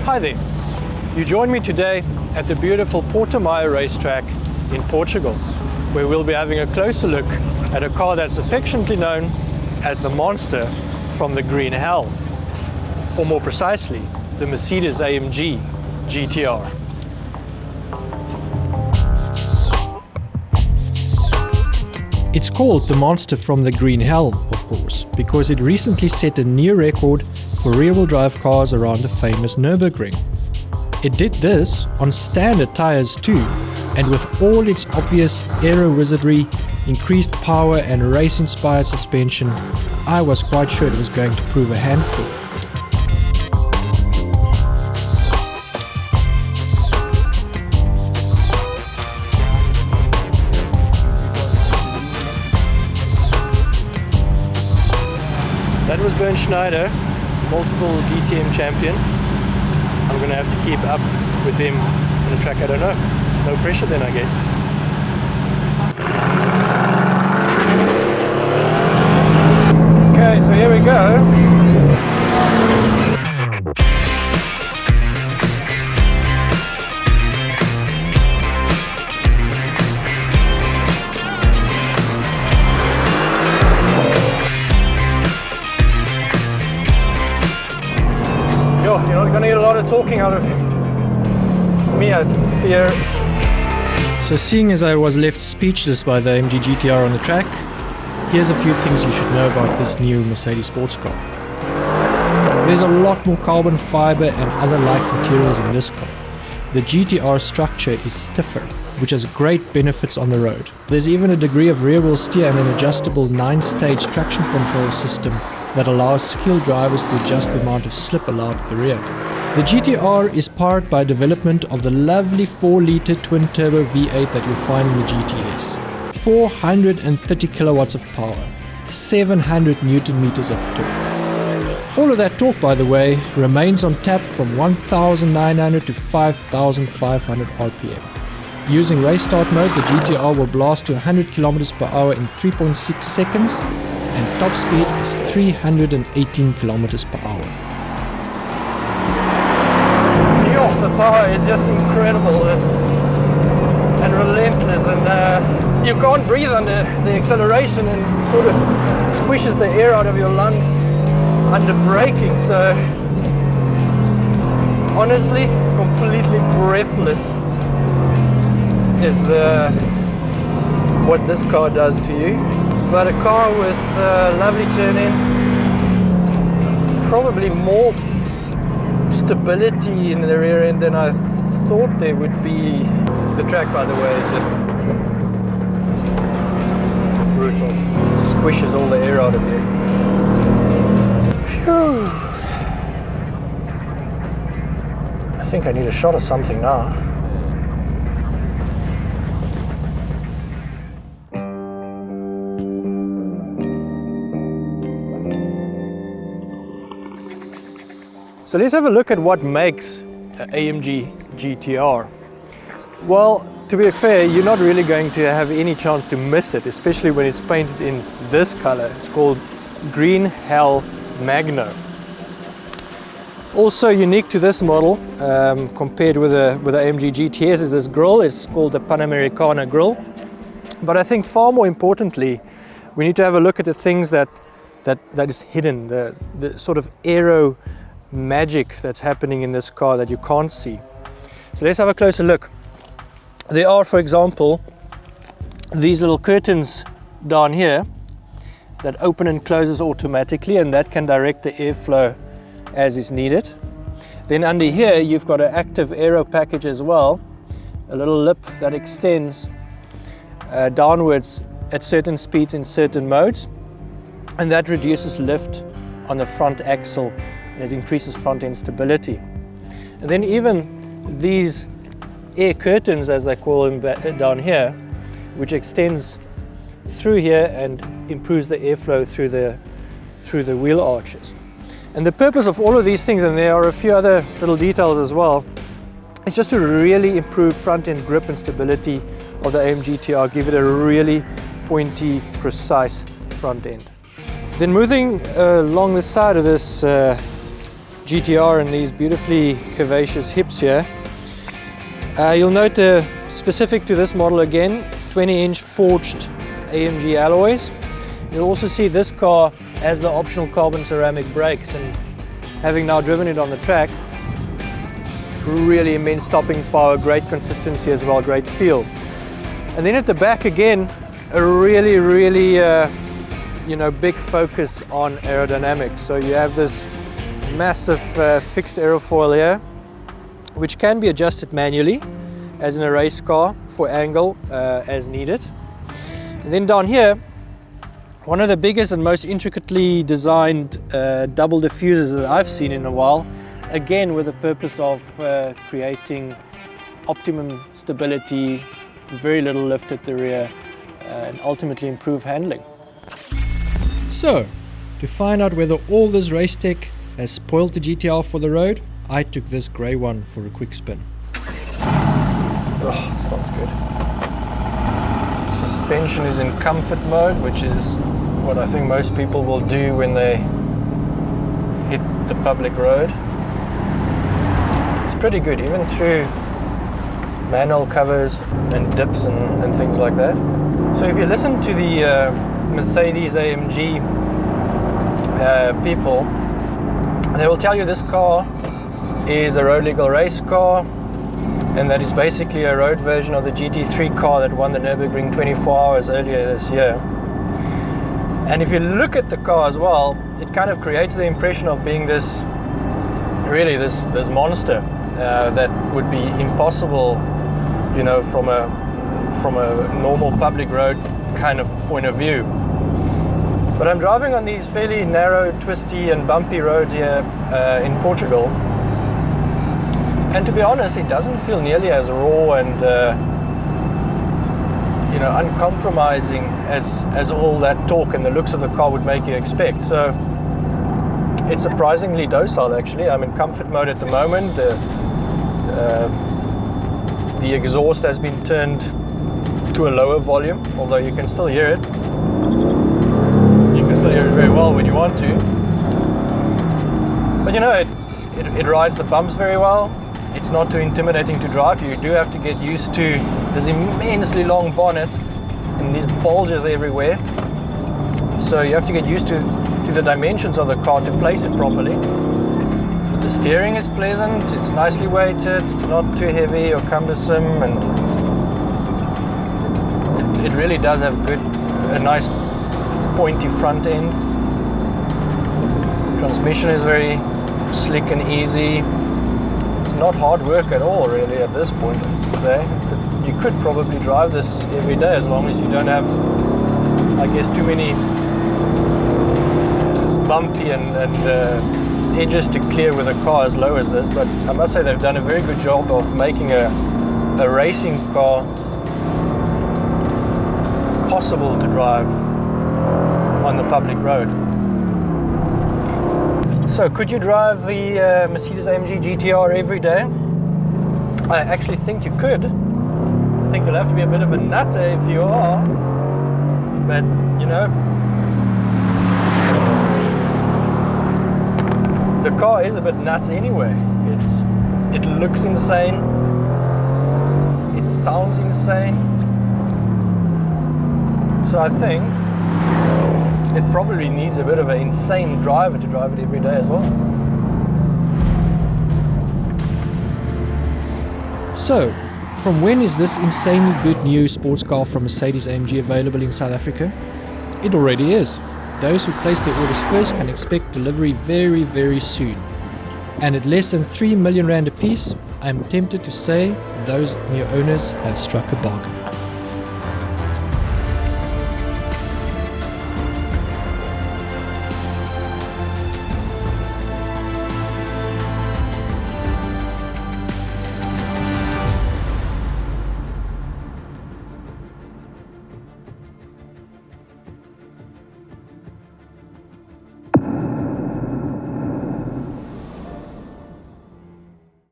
Hi there. You join me today at the beautiful Portimao racetrack in Portugal, where we'll be having a closer look at a car that's affectionately known as the monster from the green hell, or more precisely, the Mercedes AMG GT R. It's called the monster from the green hell, of course, because it recently set a new record for rear-wheel drive cars around the famous Nürburgring. It did this on standard tires too, and with all its obvious aero wizardry, increased power and race-inspired suspension, I was quite sure it was going to prove a handful. That was Bernd Schneider, multiple DTM champion. I'm going to have to keep up with him on the track, I don't know. No pressure then, I guess. Okay, so here we go. You're not going to get a lot of talking out of me, I fear. So seeing as I was left speechless by the AMG GT R on the track, here's a few things you should know about this new Mercedes sports car. There's a lot more carbon fiber and other light materials in this car. The GTR structure is stiffer, which has great benefits on the road. There's even a degree of rear-wheel steer and an adjustable 9-stage traction control system that allows skilled drivers to adjust the amount of slip allowed at the rear. The GTR is powered by development of the lovely 4-litre twin-turbo V8 that you'll find in the GTS. 430 kilowatts of power, 700 newton meters of torque. All of that torque, by the way, remains on tap from 1,900 to 5,500 RPM. Using race start mode, the GTR will blast to 100 kilometers per hour in 3.6 seconds, and top speed is 318 kilometers per hour. The power is just incredible and relentless, and you can't breathe under the acceleration, and sort of squishes the air out of your lungs under braking. So honestly, completely breathless is what this car does to you. But a car with lovely turn-in, probably more stability in the rear end than I thought there would be. The track, by the way, is just brutal. Squishes all the air out of you. Phew. I think I need a shot of something now. So let's have a look at what makes an AMG GT R. Well, to be fair, you're not really going to have any chance to miss it, especially when it's painted in this color. It's called Green Hell Magno. Also unique to this model, compared with the AMG GTS, is this grille. It's called the Panamericana grille. But I think far more importantly, we need to have a look at the things that is hidden, the sort of aero magic that's happening in this car that you can't see. So let's have a closer look. There are, for example, these little curtains down here that open and closes automatically, and that can direct the airflow as is needed. Then under here you've got an active aero package as well, a little lip that extends downwards at certain speeds in certain modes, and that reduces lift on the front axle. It increases front end stability. And then even these air curtains, as they call them down here, which extends through here and improves the airflow through the wheel arches. And the purpose of all of these things, and there are a few other little details as well, is just to really improve front end grip and stability of the AMG GT R, give it a really pointy, precise front end. Then moving along the side of this GTR and these beautifully curvaceous hips here. You'll note specific to this model again, 20-inch forged AMG alloys. You'll also see this car has the optional carbon ceramic brakes, and having now driven it on the track, really immense stopping power, great consistency as well, great feel. And then at the back again, a really big focus on aerodynamics. So you have this massive fixed aerofoil here, which can be adjusted manually as in a race car for angle as needed. And then down here, one of the biggest and most intricately designed double diffusers that I've seen in a while, again with the purpose of creating optimum stability, very little lift at the rear, and ultimately improve handling. So, to find out whether all this race tech has spoiled the GTR for the road, I took this grey one for a quick spin. Oh, smells good. Suspension is in comfort mode, which is what I think most people will do when they hit the public road. It's pretty good, even through manual covers and dips and things like that. So if you listen to the Mercedes AMG people, they will tell you this car is a road legal race car, and that is basically a road version of the GT3 car that won the Nürburgring 24 hours earlier this year. And if you look at the car as well, it kind of creates the impression of being this monster that would be impossible, from a normal public road kind of point of view. But I'm driving on these fairly narrow, twisty and bumpy roads here in Portugal, and to be honest, it doesn't feel nearly as raw and uncompromising as all that torque and the looks of the car would make you expect. So it's surprisingly docile actually. I'm in comfort mode at the moment. The exhaust has been turned to a lower volume, although you can still hear it. You can still hear it very well when you want to. But it rides the bumps very well. It's not too intimidating to drive. You do have to get used to this immensely long bonnet and these bulges everywhere. So you have to get used to the dimensions of the car to place it properly. But the steering is pleasant, it's nicely weighted, it's not too heavy or cumbersome, and it really does have a nice pointy front end. Transmission is very slick and easy. Not hard work at all really at this point, I'd say. You could probably drive this every day as long as you don't have, I guess, too many bumpy and edges to clear with a car as low as this. But I must say they've done a very good job of making a racing car possible to drive on the public road. So could you drive the Mercedes AMG GTR every day? I actually think you could. I think you'll have to be a bit of a nutter if you are, but the car is a bit nuts anyway. It looks insane, it sounds insane, so I think it probably needs a bit of an insane driver to drive it every day as well. So, from when is this insanely good new sports car from Mercedes AMG available in South Africa? It already is. Those who place their orders first can expect delivery very, very soon. And at less than 3 million rand a piece, I'm tempted to say those new owners have struck a bargain.